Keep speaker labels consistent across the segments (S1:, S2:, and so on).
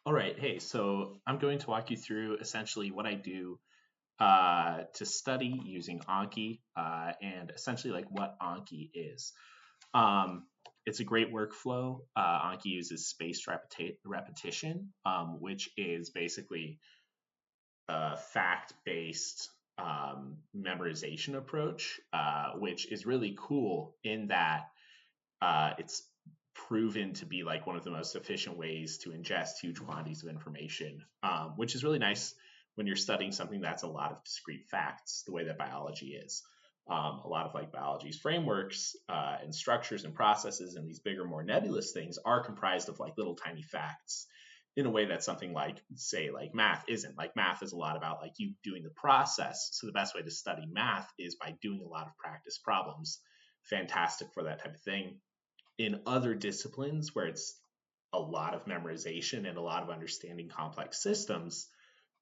S1: All right, hey, so I'm going to walk you through essentially what I do to study using Anki and essentially like what Anki is. Um, it's a great workflow. Anki uses spaced repetition, which is basically a fact-based memorization approach, which is really cool in that it's proven to be like one of the most efficient ways to ingest huge quantities of information, which is really nice when you're studying something that's a lot of discrete facts, the way that biology is. A lot of like biology's frameworks and structures and processes and these bigger, more nebulous things are comprised of like little tiny facts in a way that something like, say, like math isn't. Like math is a lot about like you doing the process. So the best way to study math is by doing a lot of practice problems. Fantastic for that type of thing. In other disciplines where it's a lot of memorization and a lot of understanding complex systems,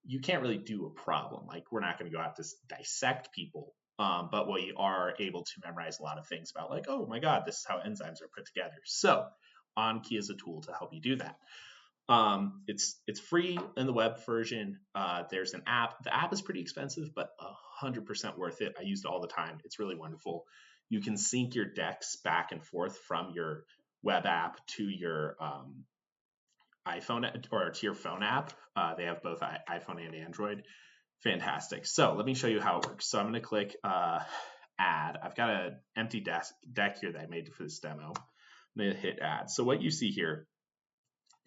S1: you can't really do a problem. Like we're not going to go out to dissect people, but we are able to memorize a lot of things about like, oh my God, this is how enzymes are put together. So Anki is a tool to help you do that. It's free in the web version. There's an app. The app is pretty expensive, but 100% worth it. I use it all the time. It's really wonderful. You can sync your decks back and forth from your web app to your iPhone or to your phone app. They have both iPhone and Android. Fantastic. So let me show you how it works. So I'm going to click add. I've got an empty deck here that I made for this demo. I'm going to hit add. So what you see here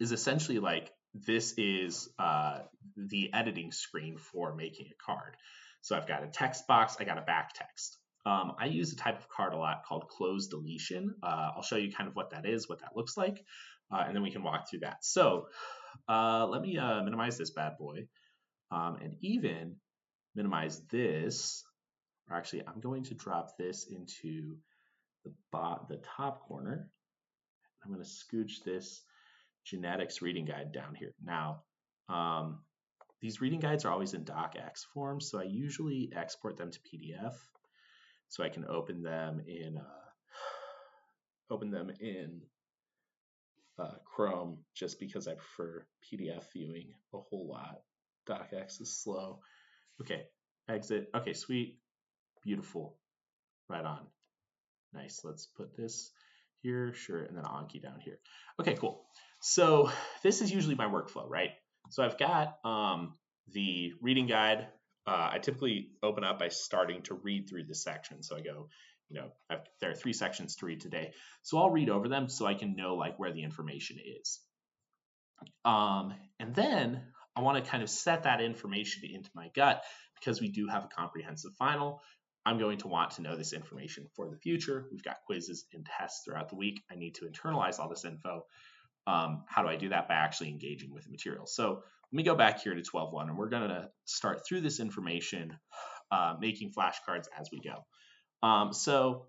S1: is essentially like this is the editing screen for making a card. So I've got a text box, I got a back text. I use a type of card a lot called closed deletion. I'll show you kind of what that is, what that looks like, and then we can walk through that. So let me minimize this bad boy and even minimize this. Or actually, I'm going to drop this into the top corner. I'm going to scooch this genetics reading guide down here. Now, these reading guides are always in docx form, so I usually export them to PDF so I can open them in Chrome just because I prefer PDF viewing a whole lot. Docx is slow. Okay, exit. Okay, sweet, beautiful, right on. Nice. Let's put this here, sure, and then Anki down here. Okay, cool. So this is usually my workflow, right? So I've got the reading guide. I typically open up by starting to read through this section. So I go, there are 3 sections to read today. So I'll read over them so I can know like where the information is. And then I want to kind of set that information into my gut because we do have a comprehensive final. I'm going to want to know this information for the future. We've got quizzes and tests throughout the week. I need to internalize all this info. How do I do that? By actually engaging with the material. So let me go back here to 12.1, and we're going to start through this information, making flashcards as we go. So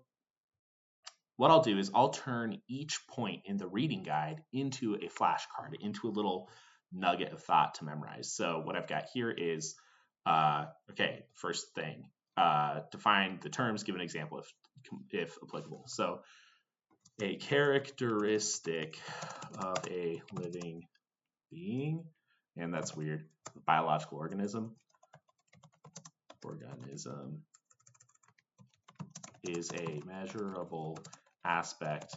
S1: what I'll do is I'll turn each point in the reading guide into a flashcard, into a little nugget of thought to memorize. So what I've got here is, okay, first thing, define the terms, give an example if applicable. So a characteristic of a living being, and that's weird, a biological organism is a measurable aspect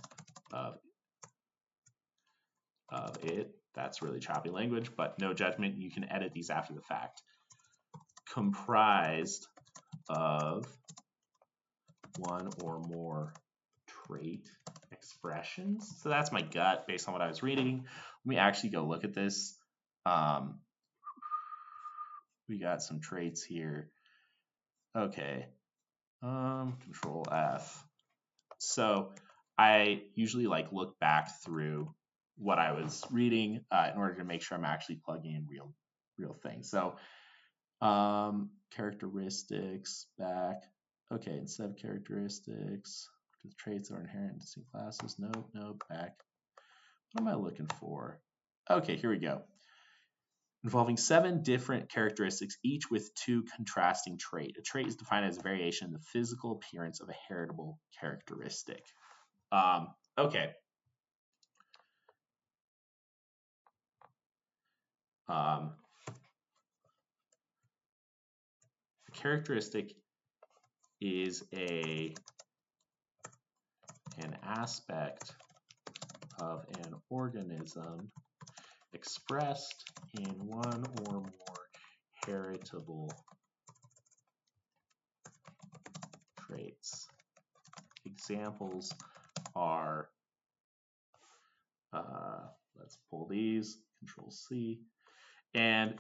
S1: of it. That's really choppy language, but no judgment. You can edit these after the fact. Comprised of one or more trait expressions. So that's my gut based on what I was reading. Let me actually go look at this. We got some traits here. Okay. Control F. So I usually like look back through what I was reading in order to make sure I'm actually plugging in real things. So characteristics back. Okay, instead of characteristics, the traits are inherent in distinct classes. No, back. What am I looking for? Okay, here we go. Involving 7 different characteristics, each with 2 contrasting traits. A trait is defined as a variation in the physical appearance of a heritable characteristic. Okay. A characteristic is an aspect of an organism expressed in one or more heritable traits. Examples are, let's pull these, Control C, and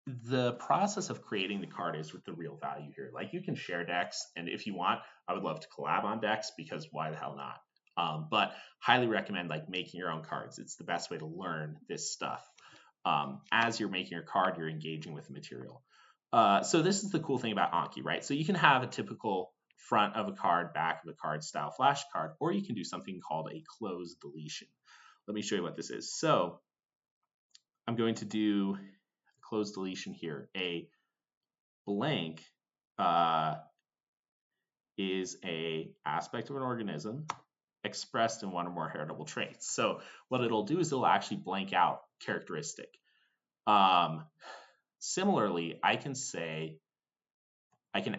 S1: the process of creating the card is the real value here. Like, you can share decks, and if you want, I would love to collab on decks, because why the hell not? But highly recommend like making your own cards. It's the best way to learn this stuff. As you're making your card, you're engaging with the material. So this is the cool thing about Anki, right? So you can have a typical front of a card, back of a card style flashcard, or you can do something called a closed deletion. Let me show you what this is. So I'm going to do closed deletion here. A blank is a aspect of an organism expressed in one or more heritable traits. So what it'll do is it'll actually blank out characteristic. Similarly, I can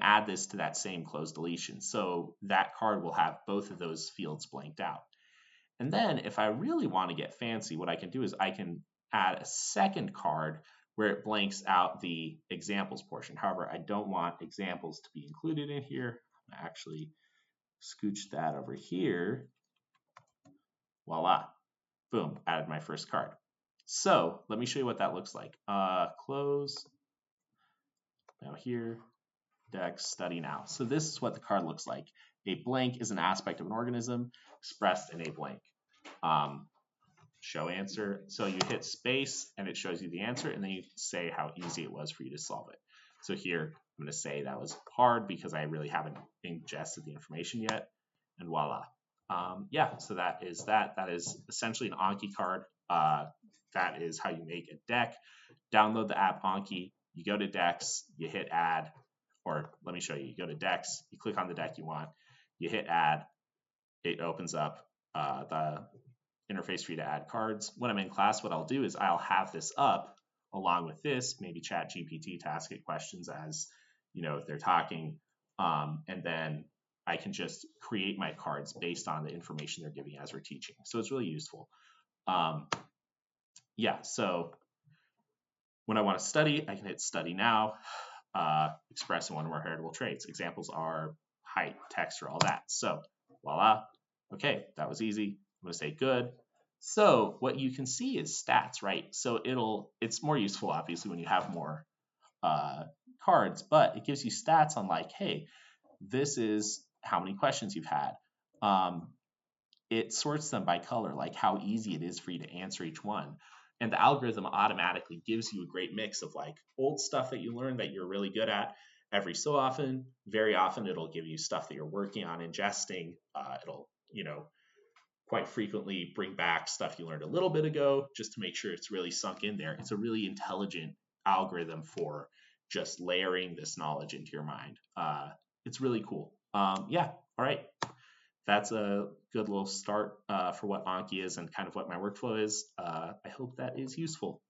S1: add this to that same closed deletion. So that card will have both of those fields blanked out. And then if I really want to get fancy, what I can do is I can add a second card where it blanks out the examples portion. However, I don't want examples to be included in here. I actually scooch that over here. Voila. Boom, added my first card. So let me show you what that looks like. Close. Now here, Dex, study now. So this is what the card looks like. A blank is an aspect of an organism expressed in a blank. Show answer. So you hit space and it shows you the answer, and then you say how easy it was for you to solve it. So here I'm going to say that was hard because I really haven't ingested the information yet, and voila. Yeah, so that is that. That is essentially an Anki card. That is how you make a deck. Download the app Anki. You go to decks, you hit add, or let me show you. You go to decks, you click on the deck you want, you hit add, it opens up the interface for you to add cards. When I'm in class, what I'll do is I'll have this up along with this, maybe chat GPT to ask it questions as, if they're talking, and then I can just create my cards based on the information they're giving as we're teaching. So it's really useful. Yeah, so when I want to study, I can hit study now, express in one or more heritable traits. Examples are height, texture, all that. So voila. Okay, that was easy. I'm going to say good. So what you can see is stats, right? So it's more useful, obviously, when you have more cards, but it gives you stats on like, hey, this is how many questions you've had. It sorts them by color, like how easy it is for you to answer each one. And the algorithm automatically gives you a great mix of like old stuff that you learned that you're really good at. Every so often, very often, it'll give you stuff that you're working on ingesting. It'll, quite frequently bring back stuff you learned a little bit ago just to make sure it's really sunk in there. It's a really intelligent algorithm for just layering this knowledge into your mind. It's really cool. Yeah, all right. That's a good little start for what Anki is and kind of what my workflow is. I hope that is useful.